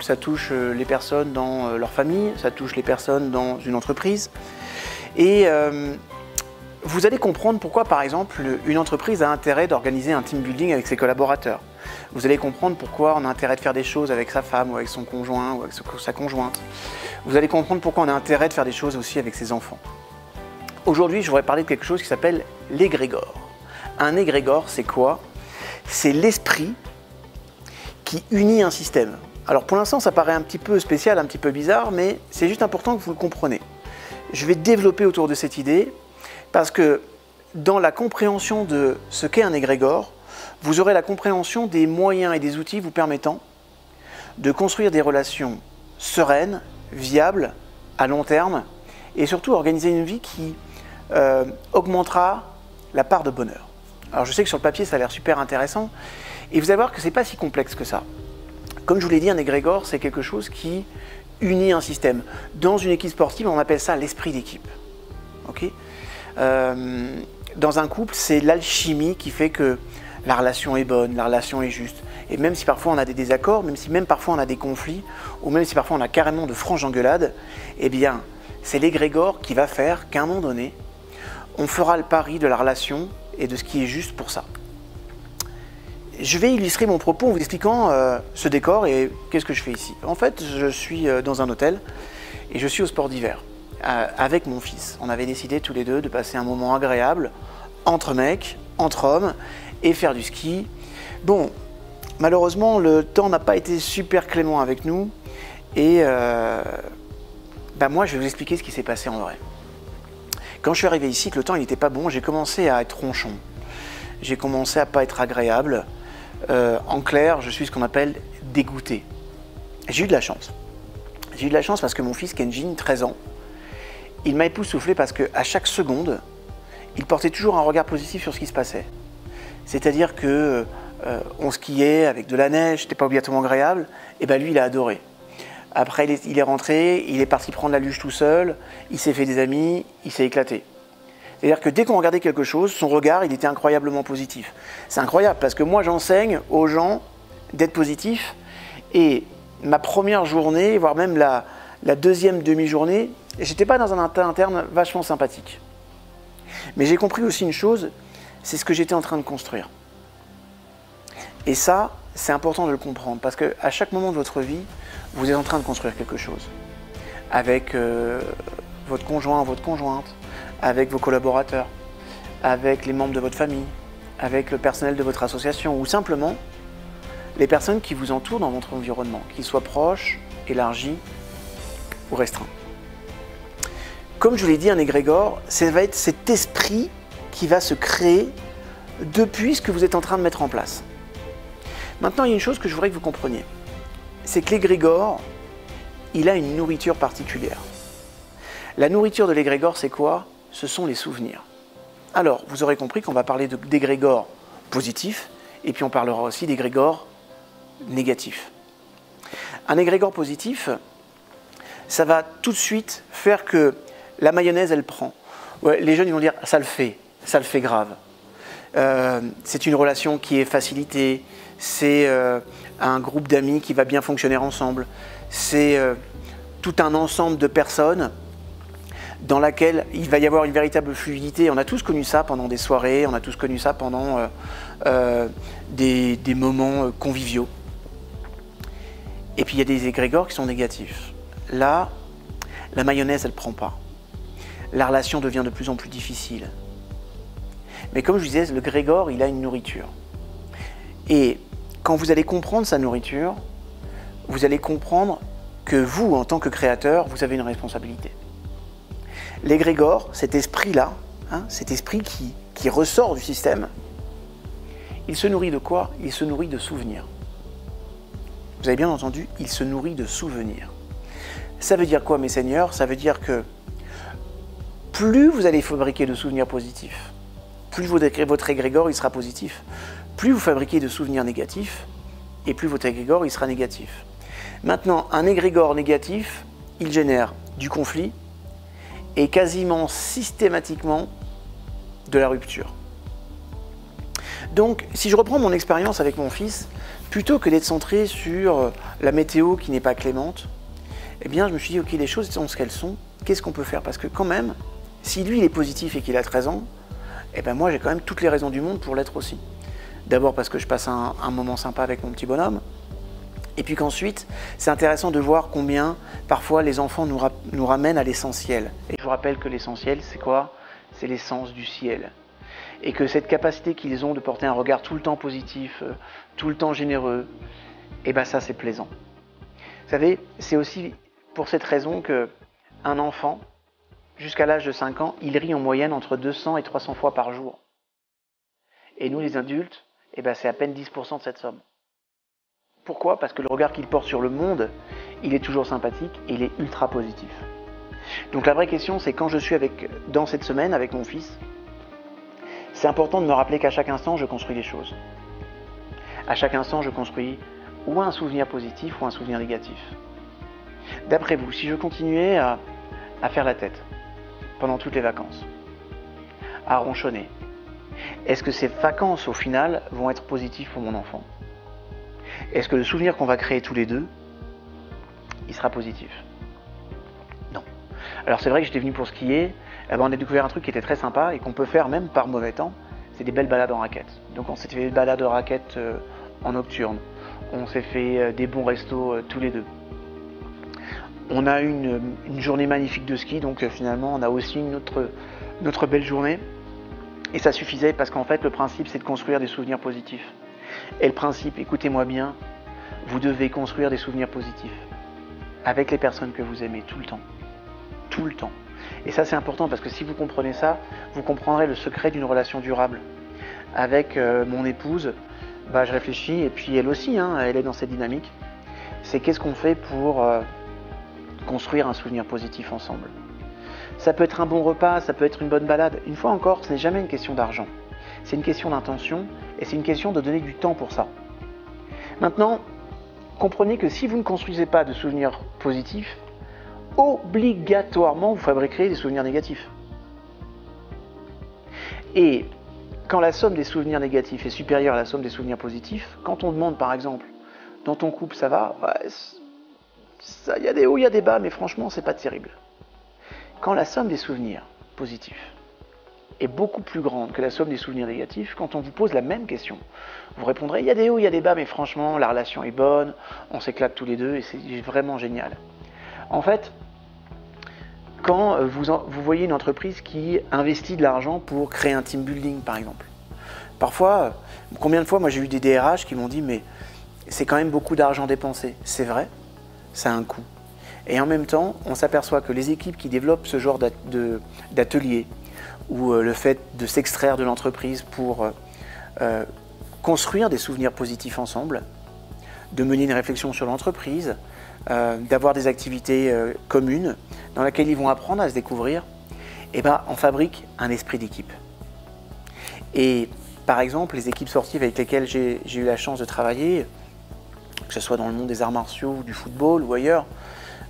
Ça touche les personnes dans leur famille, ça touche les personnes dans une entreprise. Et vous allez comprendre pourquoi, par exemple, une entreprise a intérêt d'organiser un team building avec ses collaborateurs. Vous allez comprendre pourquoi on a intérêt de faire des choses avec sa femme ou avec son conjoint ou avec sa conjointe. Vous allez comprendre pourquoi on a intérêt de faire des choses aussi avec ses enfants. Aujourd'hui, je voudrais parler de quelque chose qui s'appelle l'égrégore. Un égrégore, c'est quoi? C'est l'esprit qui unit un système. Alors pour l'instant, ça paraît un petit peu spécial, un petit peu bizarre, mais c'est juste important que vous le compreniez. Je vais développer autour de cette idée parce que dans la compréhension de ce qu'est un égrégore, vous aurez la compréhension des moyens et des outils vous permettant de construire des relations sereines, viables, à long terme, et surtout organiser une vie qui augmentera la part de bonheur. Alors je sais que sur le papier, ça a l'air super intéressant, et vous allez voir que ce n'est pas si complexe que ça. Comme je vous l'ai dit, un égrégore, c'est quelque chose qui unit un système. Dans une équipe sportive, on appelle ça l'esprit d'équipe. Okay, dans un couple, c'est l'alchimie qui fait que la relation est bonne, la relation est juste. Et même si parfois on a des désaccords, même si parfois on a des conflits, ou même si parfois on a carrément de franches engueulades, eh bien, c'est l'égrégore qui va faire qu'à un moment donné, on fera le pari de la relation et de ce qui est juste pour ça. Je vais illustrer mon propos en vous expliquant ce décor et qu'est-ce que je fais ici. En fait, je suis dans un hôtel et je suis au sport d'hiver avec mon fils. On avait décidé tous les deux de passer un moment agréable entre mecs, entre hommes et faire du ski. Bon, malheureusement, le temps n'a pas été super clément avec nous et moi, je vais vous expliquer ce qui s'est passé en vrai. Quand je suis arrivé ici, que le temps n'était pas bon, j'ai commencé à être ronchon. J'ai commencé à pas être agréable. En clair, je suis ce qu'on appelle dégoûté. J'ai eu de la chance. J'ai eu de la chance parce que mon fils Kenjin, 13 ans, il m'a époustouflé parce qu'à chaque seconde, il portait toujours un regard positif sur ce qui se passait. C'est-à-dire que on skiait avec de la neige, c'était pas obligatoirement agréable, et ben lui, il a adoré. Après, il est rentré, il est parti prendre la luge tout seul, il s'est fait des amis, il s'est éclaté. C'est-à-dire que dès qu'on regardait quelque chose, son regard, il était incroyablement positif. C'est incroyable parce que moi, j'enseigne aux gens d'être positifs et ma première journée, voire même la deuxième demi-journée, j'étais pas dans un interne vachement sympathique. Mais j'ai compris aussi une chose, c'est ce que j'étais en train de construire. Et ça, c'est important de le comprendre parce qu'à chaque moment de votre vie, vous êtes en train de construire quelque chose. Avec votre conjoint, votre conjointe, avec vos collaborateurs, avec les membres de votre famille, avec le personnel de votre association ou simplement les personnes qui vous entourent dans votre environnement, qu'ils soient proches, élargis ou restreints. Comme je vous l'ai dit, un égrégore, ça va être cet esprit qui va se créer depuis ce que vous êtes en train de mettre en place. Maintenant, il y a une chose que je voudrais que vous compreniez, c'est que l'égrégore, il a une nourriture particulière. La nourriture de l'égrégore, c'est quoi? Ce sont les souvenirs. Alors, vous aurez compris qu'on va parler d'égrégores positifs, et puis on parlera aussi d'égrégores négatifs. Un égrégore positif, ça va tout de suite faire que la mayonnaise, elle prend. Ouais, les jeunes, ils vont dire, ça le fait grave. C'est une relation qui est facilitée, c'est un groupe d'amis qui va bien fonctionner ensemble, c'est tout un ensemble de personnes dans laquelle il va y avoir une véritable fluidité. On a tous connu ça pendant des soirées, on a tous connu ça pendant des moments conviviaux. Et puis il y a des égrégores qui sont négatifs. Là, la mayonnaise, elle ne prend pas. La relation devient de plus en plus difficile. Mais comme je vous disais, le grégor, il a une nourriture. Et quand vous allez comprendre sa nourriture, vous allez comprendre que vous, en tant que créateur, vous avez une responsabilité. L'égrégore, cet esprit-là, cet esprit qui ressort du système, il se nourrit de quoi? Il se nourrit de souvenirs. Vous avez bien entendu, il se nourrit de souvenirs. Ça veut dire quoi, mes seigneurs? Ça veut dire que plus vous allez fabriquer de souvenirs positifs, plus votre égrégore il sera positif. Plus vous fabriquez de souvenirs négatifs, et plus votre égrégore il sera négatif. Maintenant, un égrégore négatif, il génère du conflit et quasiment systématiquement de la rupture. Donc, si je reprends mon expérience avec mon fils, plutôt que d'être centré sur la météo qui n'est pas clémente, eh bien je me suis dit, ok, les choses sont ce qu'elles sont, qu'est-ce qu'on peut faire? Parce que quand même, si lui il est positif et qu'il a 13 ans, eh ben moi j'ai quand même toutes les raisons du monde pour l'être aussi. D'abord parce que je passe un moment sympa avec mon petit bonhomme, et puis qu'ensuite, c'est intéressant de voir combien parfois les enfants nous ramènent à l'essentiel. Et je vous rappelle que l'essentiel, c'est quoi? C'est l'essence du ciel. Et que cette capacité qu'ils ont de porter un regard tout le temps positif, tout le temps généreux, et ben ça c'est plaisant. Vous savez, c'est aussi pour cette raison qu'un enfant, jusqu'à l'âge de 5 ans, il rit en moyenne entre 200 et 300 fois par jour. Et nous les adultes, et ben c'est à peine 10% de cette somme. Pourquoi? Parce que le regard qu'il porte sur le monde, il est toujours sympathique et il est ultra positif. Donc la vraie question, c'est quand je suis dans cette semaine avec mon fils, c'est important de me rappeler qu'à chaque instant, je construis des choses. À chaque instant, je construis ou un souvenir positif ou un souvenir négatif. D'après vous, si je continuais à faire la tête pendant toutes les vacances, à ronchonner, est-ce que ces vacances, au final, vont être positives pour mon enfant? Est-ce que le souvenir qu'on va créer tous les deux, il sera positif? Non. Alors c'est vrai que j'étais venu pour skier, on a découvert un truc qui était très sympa et qu'on peut faire même par mauvais temps, c'est des belles balades en raquette. Donc on s'est fait des balades en raquette en nocturne, on s'est fait des bons restos tous les deux. On a eu une journée magnifique de ski, donc finalement on a aussi notre belle journée. Et ça suffisait parce qu'en fait le principe c'est de construire des souvenirs positifs. Et le principe, écoutez-moi bien, vous devez construire des souvenirs positifs avec les personnes que vous aimez tout le temps. Tout le temps. Et ça c'est important parce que si vous comprenez ça, vous comprendrez le secret d'une relation durable. Avec mon épouse, je réfléchis, et puis elle aussi, elle est dans cette dynamique. C'est qu'est-ce qu'on fait pour construire un souvenir positif ensemble. Ça peut être un bon repas, ça peut être une bonne balade. Une fois encore, ce n'est jamais une question d'argent. C'est une question d'intention et c'est une question de donner du temps pour ça. Maintenant, comprenez que si vous ne construisez pas de souvenirs positifs, obligatoirement vous fabriquerez des souvenirs négatifs. Et quand la somme des souvenirs négatifs est supérieure à la somme des souvenirs positifs, quand on demande par exemple, dans ton couple ça va, il y a des hauts, il y a des bas, mais franchement c'est pas terrible. Quand la somme des souvenirs positifs est beaucoup plus grande que la somme des souvenirs négatifs, quand on vous pose la même question, vous répondrez il y a des hauts, il y a des bas, mais franchement la relation est bonne, on s'éclate tous les deux et c'est vraiment génial. En fait, quand vous voyez une entreprise qui investit de l'argent pour créer un team building par exemple, parfois, combien de fois moi j'ai eu des DRH qui m'ont dit mais c'est quand même beaucoup d'argent dépensé, c'est vrai, ça a un coût. Et en même temps, on s'aperçoit que les équipes qui développent ce genre d'atelier, ou le fait de s'extraire de l'entreprise pour construire des souvenirs positifs ensemble, de mener une réflexion sur l'entreprise, d'avoir des activités communes dans lesquelles ils vont apprendre à se découvrir, on fabrique un esprit d'équipe. Et par exemple, les équipes sportives avec lesquelles j'ai eu la chance de travailler, que ce soit dans le monde des arts martiaux, ou du football ou ailleurs,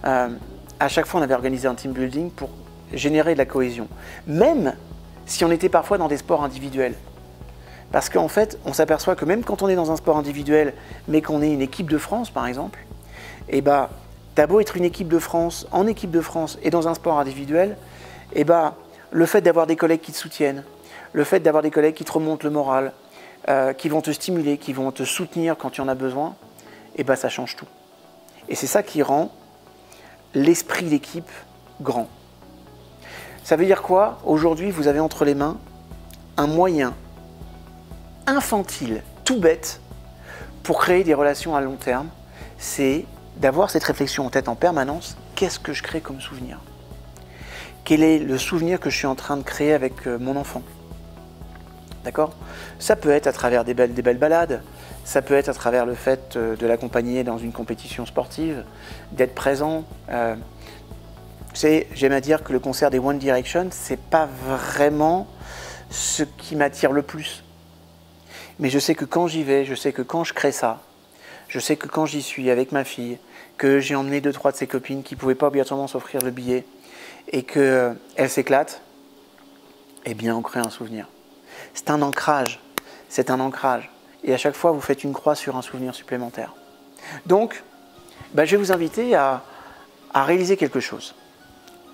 à chaque fois on avait organisé un team building pour générer de la cohésion, même si on était parfois dans des sports individuels. Parce qu'en fait, on s'aperçoit que même quand on est dans un sport individuel, mais qu'on est une équipe de France par exemple, t'as beau être une équipe de France, en équipe de France et dans un sport individuel, le fait d'avoir des collègues qui te soutiennent, le fait d'avoir des collègues qui te remontent le moral, qui vont te stimuler, qui vont te soutenir quand tu en as besoin, ça change tout. Et c'est ça qui rend l'esprit d'équipe grand. Ça veut dire quoi? Aujourd'hui, vous avez entre les mains un moyen infantile, tout bête, pour créer des relations à long terme. C'est d'avoir cette réflexion en tête en permanence. Qu'est-ce que je crée comme souvenir? Quel est le souvenir que je suis en train de créer avec mon enfant? D'accord? Ça peut être à travers des belles balades, ça peut être à travers le fait de l'accompagner dans une compétition sportive, d'être présent. J'aime à dire que le concert des One Direction, c'est pas vraiment ce qui m'attire le plus. Mais je sais que quand j'y vais, je sais que quand je crée ça, je sais que quand j'y suis avec ma fille, que j'ai emmené 2-3 de ses copines qui ne pouvaient pas obligatoirement s'offrir le billet et qu'elles s'éclatent, on crée un souvenir. C'est un ancrage. et à chaque fois vous faites une croix sur un souvenir supplémentaire. Donc, je vais vous inviter à réaliser quelque chose.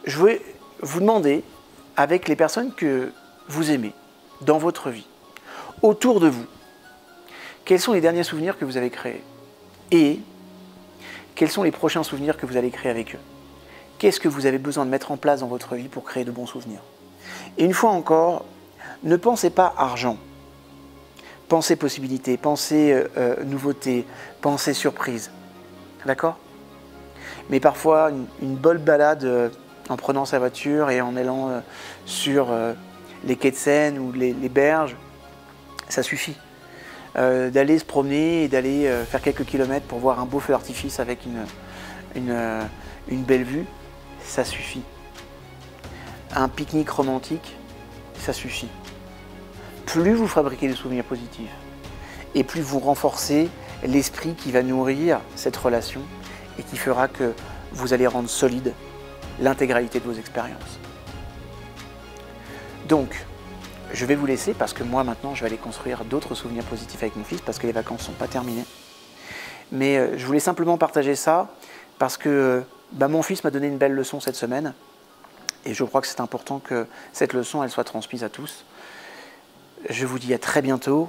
Je vais vous demander, avec les personnes que vous aimez, dans votre vie, autour de vous, quels sont les derniers souvenirs que vous avez créés et quels sont les prochains souvenirs que vous allez créer avec eux. Qu'est-ce que vous avez besoin de mettre en place dans votre vie pour créer de bons souvenirs? Et une fois encore, ne pensez pas argent. Pensez possibilité, pensez nouveauté, pensez surprise. D'accord? Mais parfois, une bonne balade en prenant sa voiture et en allant sur les quais de Seine ou les berges, ça suffit. D'aller se promener et d'aller faire quelques kilomètres pour voir un beau feu d'artifice avec une belle vue, ça suffit. Un pique-nique romantique, ça suffit. Plus vous fabriquez des souvenirs positifs et plus vous renforcez l'esprit qui va nourrir cette relation et qui fera que vous allez rendre solide l'intégralité de vos expériences. Donc, je vais vous laisser parce que moi maintenant je vais aller construire d'autres souvenirs positifs avec mon fils parce que les vacances ne sont pas terminées. Mais je voulais simplement partager ça parce que mon fils m'a donné une belle leçon cette semaine et je crois que c'est important que cette leçon elle soit transmise à tous. Je vous dis à très bientôt.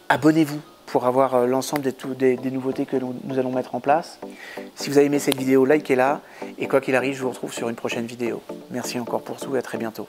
Abonnez-vous pour avoir l'ensemble des nouveautés que nous allons mettre en place. Si vous avez aimé cette vidéo, likez-la et quoi qu'il arrive, je vous retrouve sur une prochaine vidéo. Merci encore pour tout et à très bientôt.